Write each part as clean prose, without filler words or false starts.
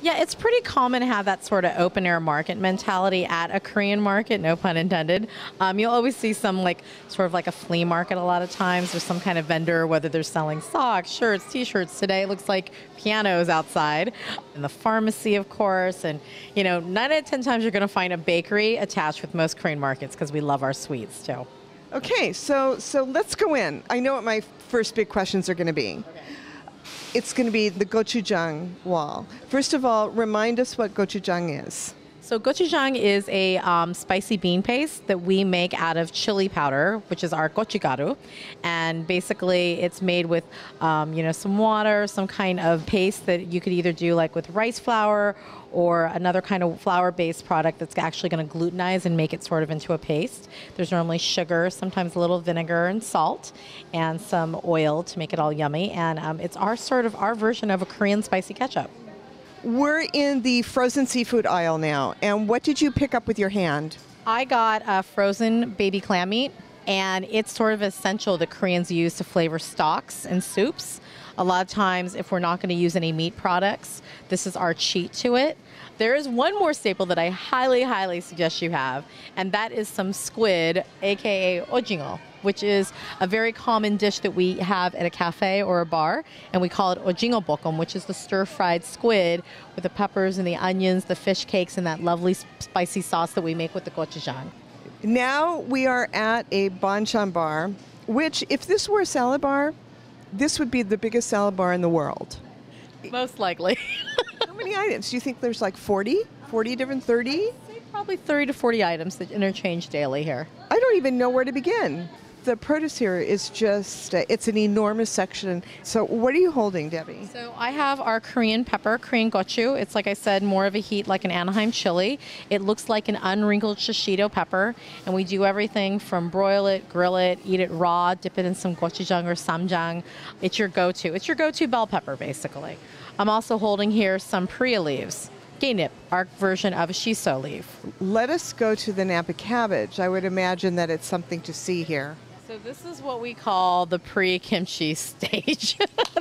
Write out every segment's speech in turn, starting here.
Yeah, it's pretty common to have that sort of open air market mentality at a Korean market, no pun intended. You'll always see some like sort of like a flea market a lot of times. There's some kind of vendor, whether they're selling socks, shirts, t-shirts. Today it looks like pianos outside. And the pharmacy, of course. And, 9 out of 10 times you're going to find a bakery attached with most Korean markets because we love our sweets too. Okay, so let's go in. I know what my first big questions are going to be. Okay. It's going to be the gochujang wall. First of all, remind us what gochujang is. So gochujang is a spicy bean paste that we make out of chili powder, which is our gochugaru. And basically it's made with, some water, some kind of paste that you could either do like with rice flour or another kind of flour-based product that's actually going to glutenise and make it sort of into a paste. There's normally sugar, sometimes a little vinegar and salt, and some oil to make it all yummy. And it's our version of a Korean spicy ketchup. We're in the frozen seafood aisle now, and what did you pick up with your hand? I got a frozen baby clam meat, and it's sort of essential that Koreans use to flavor stocks and soups. A lot of times, if we're not going to use any meat products, this is our cheat to it. There is one more staple that I highly, highly suggest you have, and that is some squid, aka ojingo, which is a very common dish that we have at a cafe or a bar, and we call it ojingo bokum, which is the stir-fried squid with the peppers and the onions, the fish cakes, and that lovely spicy sauce that we make with the gochujang. Now we are at a banchan bar, which, if this were a salad bar, this would be the biggest salad bar in the world. Most likely. How many items? Do you think there's like 40? 40 different, 30? Probably 30 to 40 items that interchange daily here. I don't even know where to begin. The produce here is just, it's an enormous section. So what are you holding, Debbie? So I have our Korean pepper, Korean gochu. It's, like I said, more of a heat like an Anaheim chili. It looks like an unwrinkled shishito pepper, and we do everything from broil it, grill it, eat it raw, dip it in some gochujang or samjang. It's your go-to. It's your go-to bell pepper, basically. I'm also holding here some pria leaves. Gaynip, our version of a shiso leaf. Let us go to the Napa cabbage. I would imagine that it's something to see here. So this is what we call the pre-kimchi stage.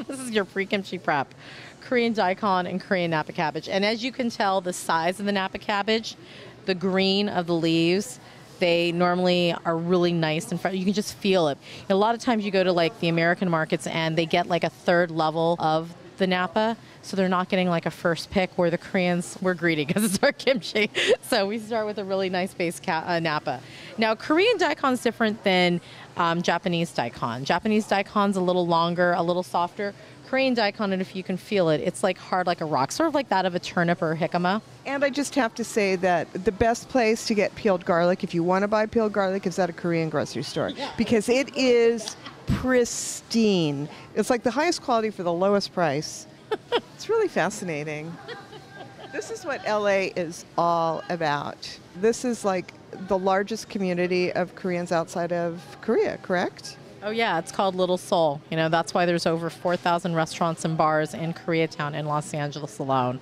This is your pre-kimchi prep. Korean daikon and Korean Napa cabbage. And as you can tell, the size of the Napa cabbage, the green of the leaves, they normally are really nice and fresh. You can just feel it. A lot of times you go to like the American markets and they get like a third level of the Napa, so they're not getting like a first pick, where the Koreans, we're greedy because it's our kimchi. So we start with a really nice base Napa. Now, Korean daikon is different than Japanese daikon. Japanese daikon's a little longer, a little softer. Korean daikon, and if you can feel it, it's like hard like a rock, sort of like that of a turnip or a jicama. And I just have to say that the best place to get peeled garlic, if you want to buy peeled garlic, is at a Korean grocery store. Yeah. Because it is pristine. It's like the highest quality for the lowest price. It's really fascinating. This is what LA is all about. This is like the largest community of Koreans outside of Korea, correct? Oh yeah, it's called Little Seoul. That's why there's over 4,000 restaurants and bars in Koreatown in Los Angeles alone.